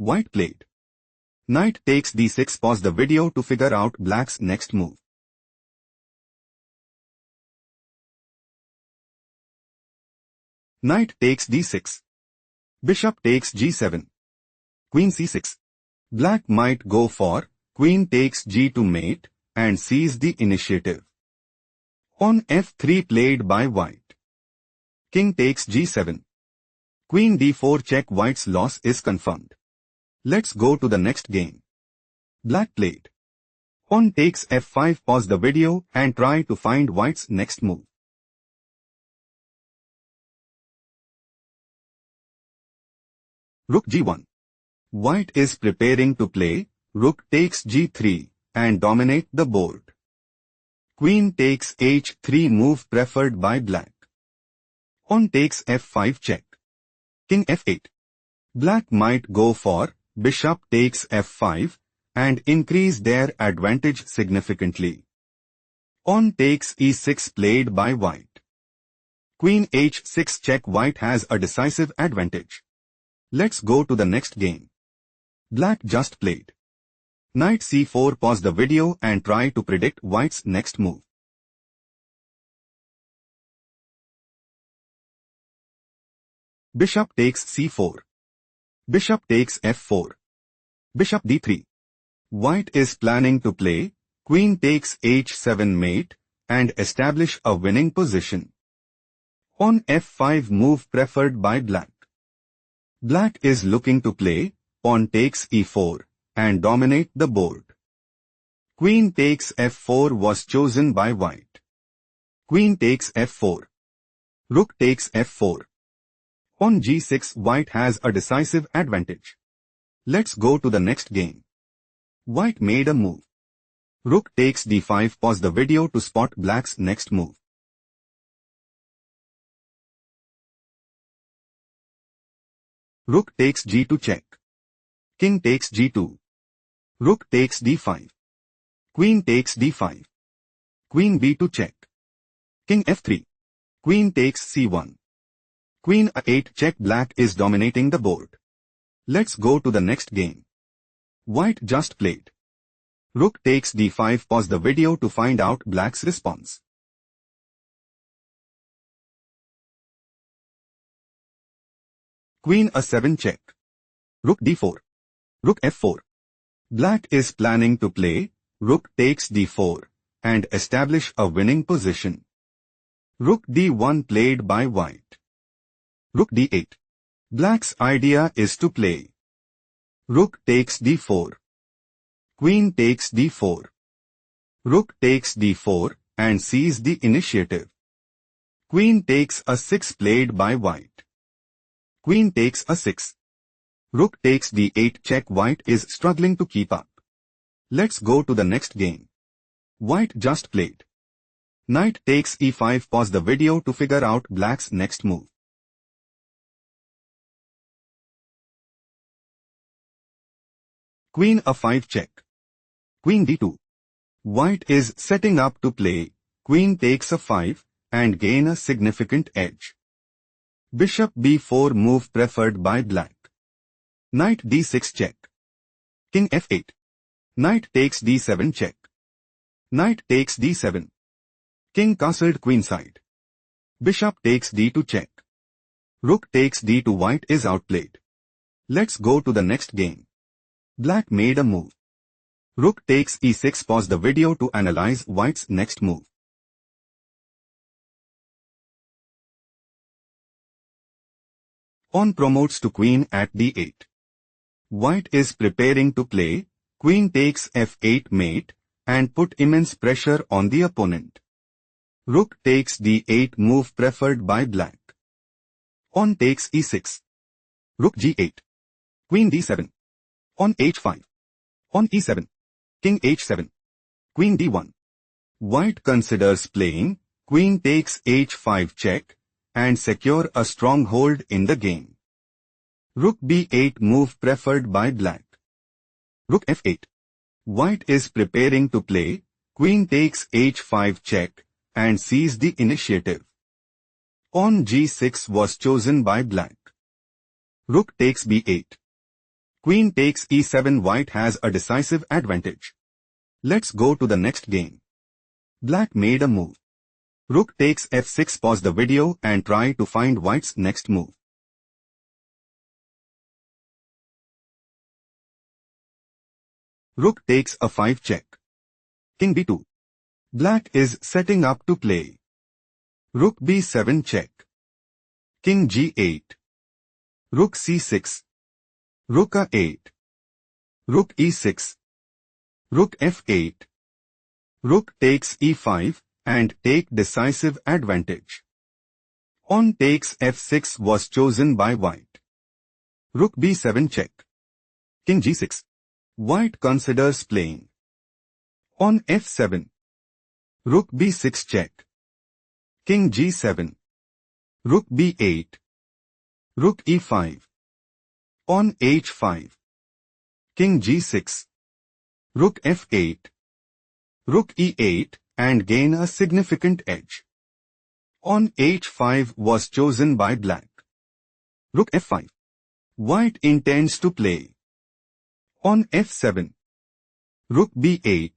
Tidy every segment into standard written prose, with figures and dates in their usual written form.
White played. Knight takes d6. Pause the video to figure out black's next move. Knight takes d6. Bishop takes g7. Queen c6. Black might go for queen takes g to mate and seize the initiative. On f3 played by white. King takes g7. Queen d4 check. White's loss is confirmed. Let's go to the next game. Black played. Pawn takes f5. Pause the video and try to find white's next move. Rook g1. White is preparing to play rook takes g3 and dominate the board. Queen takes h3 move preferred by black. Pawn takes f5 check. King f8. Black might go for bishop takes f5 and increase their advantage significantly. Pawn takes e6 played by white. Queen h6 check. White has a decisive advantage. Let's go to the next game. Black just played. Knight c4. Pause the video and try to predict white's next move. Bishop takes c4. Bishop takes f4. Bishop d3. White is planning to play queen takes h7 mate and establish a winning position. Pawn f5 move preferred by black. Black is looking to play pawn takes e4 and dominate the board. Queen takes f4 was chosen by white. Queen takes f4. Rook takes f4. Pawn g6. White has a decisive advantage. Let's go to the next game. White made a move. Rook takes d5. Pause the video to spot black's next move. Rook takes g2 check. King takes g2. Rook takes d5. Queen takes d5. Queen b2 check. King f3. Queen takes c1. Queen a8 check. Black is dominating the board. Let's go to the next game. White just played. Rook takes d5. Pause the video to find out black's response. Queen a7 check. Rook d4. Rook f4. Black is planning to play rook takes d4 and establish a winning position. Rook d1 played by white. Rook d8. Black's idea is to play rook takes d4. Queen takes d4. Rook takes d4 and seize the initiative. Queen takes a6 played by white. Queen takes a6. Rook takes d8 check. White is struggling to keep up. Let's go to the next game. White just played. Knight takes e5. Pause the video to figure out black's next move. Queen a5 check. Queen d2. White is setting up to play queen takes a5 and gain a significant edge. Bishop b4 move preferred by black. Knight d6 check. King f8. Knight takes d7 check. Knight takes d7. King castled queenside. Bishop takes d2 check. Rook takes d2. White is outplayed. Let's go to the next game. Black made a move. Rook takes e6. Pause the video to analyze white's next move. Pawn promotes to queen at d8. White is preparing to play queen takes f8 mate and put immense pressure on the opponent. Rook takes d8 move preferred by black. Pawn takes e6. Rook g8. Queen d7. Pawn h5. Pawn e7. King h7. Queen d1. White considers playing queen takes h5 check and secure a stronghold in the game. Rook b8 move preferred by black. Rook f8. White is preparing to play queen takes h5 check and seize the initiative. Pawn g6 was chosen by black. Rook takes b8. Queen takes e7. White has a decisive advantage. Let's go to the next game. Black made a move. Rook takes f6. Pause the video and try to find white's next move. Rook takes a 5 check. King b2. Black is setting up to play. Rook b7 check. King g8. Rook c6. Rook a8. Rook e6. Rook f8. Rook takes e5 and take decisive advantage. Pawn takes f6 was chosen by white. Rook b7 check. King g6. White considers playing. Pawn f7. Rook b6 check. King g7. Rook b8. Rook e5. Pawn h5. King g6. Rook f8. Rook e8 and gain a significant edge. Pawn h5 was chosen by black. Rook f5. White intends to play. Pawn f7. Rook b8.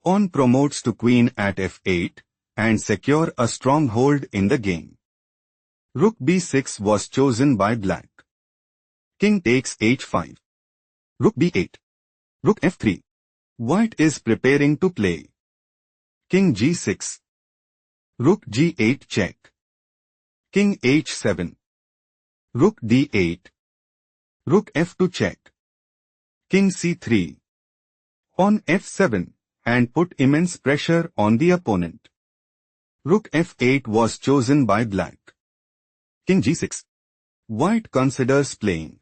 Pawn promotes to queen at f8 and secure a stronghold in the game. Rook b6 was chosen by black. King takes h5. Rook b8. Rook f3. White is preparing to play. King g6. Rook g8 check. King h7. Rook d8. Rook f2 check. King c3. Pawn f7 and put immense pressure on the opponent. Rook f8 was chosen by black. King g6. White considers playing.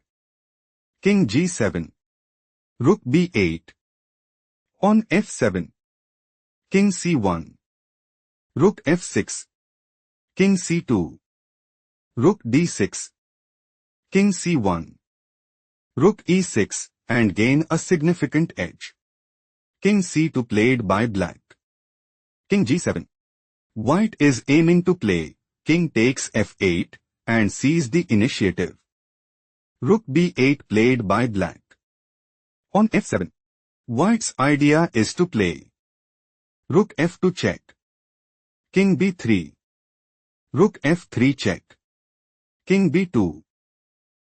King g7. Rook b8. Pawn f7. King c1. Rook f6. King c2. Rook d6. King c1. Rook e6 and gain a significant edge. King c2 played by black. King g7. White is aiming to play. King takes f8 and seize the initiative. Rook b8 played by black. Pawn f7. White's idea is to play. Rook f2 check. King b3. Rook f3 check. King b2.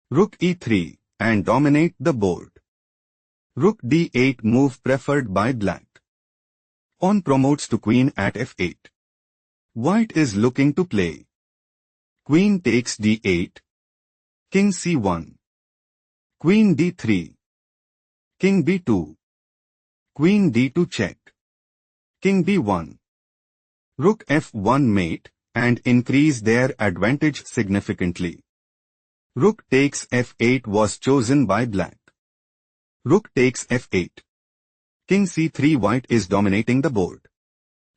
Rook e3 and dominate the board. Rook d8 move preferred by black. Pawn promotes to queen at f8. White is looking to play. Queen takes d8. King c1. Queen d3. King b2. Queen d2 check. King b1. Rook f1 mate and increase their advantage significantly. Rook takes f8 was chosen by black. Rook takes f8. King c3. White is dominating the board.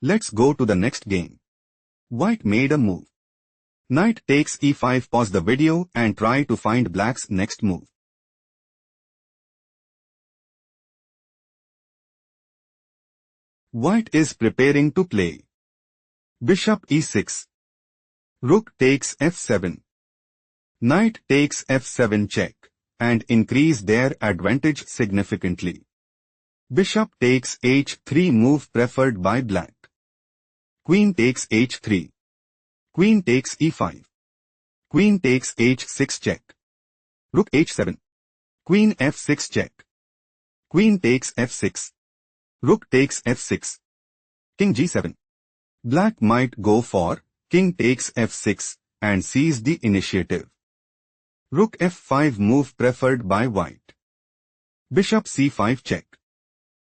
Let's go to the next game. White made a move. Knight takes e5. Pause the video and try to find black's next move. White is preparing to play. Bishop e6. Rook takes f7. Knight takes f7 check and increase their advantage significantly. Bishop takes h3 move preferred by black. Queen takes h3. Queen takes e5. Queen takes h6 check. Rook h7. Queen f6 check. Queen takes f6. Rook takes f6. King g7. Black might go for king takes f6 and seize the initiative. Rook f5 move preferred by white. Bishop c5 check.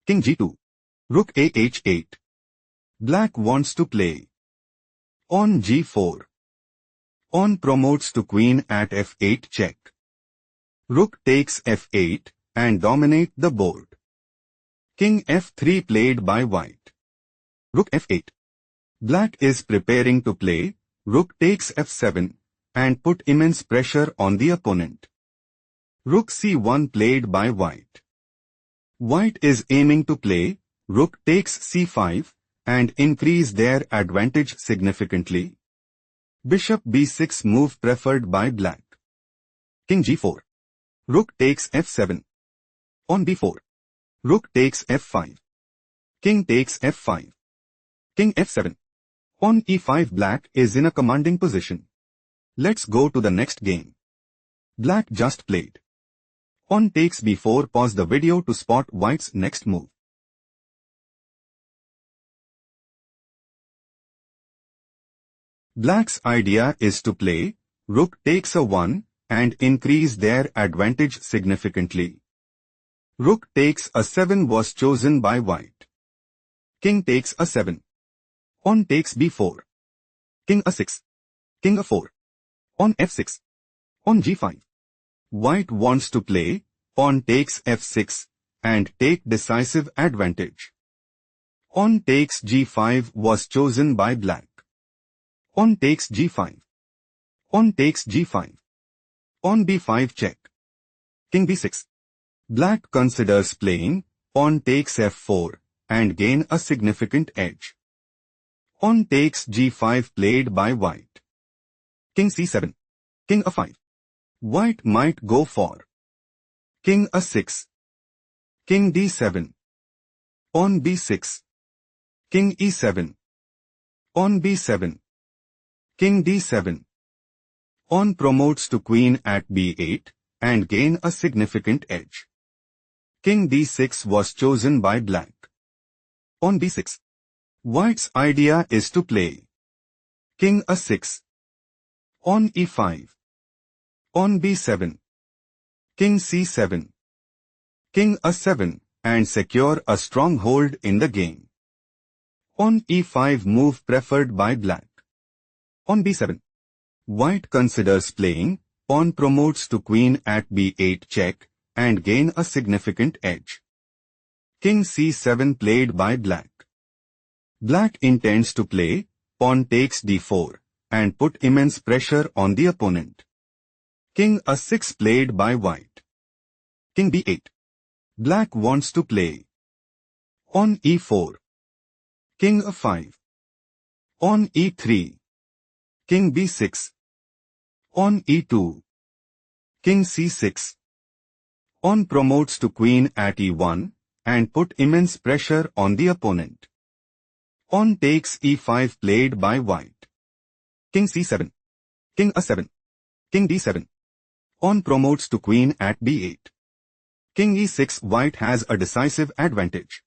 King g2. Rook ah8. Black wants to play. Pawn g4. Pawn promotes to queen at f8 check. Rook takes f8 and dominate the board. King f3 played by white. Rook f8. Black is preparing to play. Rook takes f7 and put immense pressure on the opponent. Rook c1 played by white. White is aiming to play. Rook takes c5 and increase their advantage significantly. Bishop b6 move preferred by black. King g4. Rook takes f7. On b4. Rook takes f5. King takes f5. King f7. On e5 black is in a commanding position. Let's go to the next game. Black just played. On takes b4. Pause the video to spot white's next move. Black's idea is to play rook takes a1 and increase their advantage significantly. Rook takes a7 was chosen by white. King takes a7. On takes b4. King a6. King a4. On f6. On g5. White wants to play pawn takes f6 and take decisive advantage. On takes g5 was chosen by black. On takes g5. On takes g5. On b5 check. King b6. Black considers playing pawn takes f4 and gain a significant edge. On takes g5 played by white. King c7. King a5. White might go for King a6. King d7. On b6. King e7. On b7. King d7. On promotes to queen at b8 and gain a significant edge. King d6 was chosen by black. On b6. White's idea is to play King a6. On e5. On b7. King c7. King a7 and secure a stronghold in the game. On e5 move preferred by black. On b7. White considers playing pawn promotes to queen at b8 check and gain a significant edge. King c7 played by black. Black intends to play pawn takes d4 and put immense pressure on the opponent. King a6 played by white. King b8. Black wants to play on e4. King a5. On e3. King b6. On e2. King c6. On promotes to queen at e1 and put immense pressure on the opponent. On takes e5 played by white. King c7. King a7. King d7. On promotes to queen at b8. King e6. White has a decisive advantage.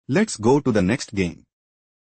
Let's go to the next game.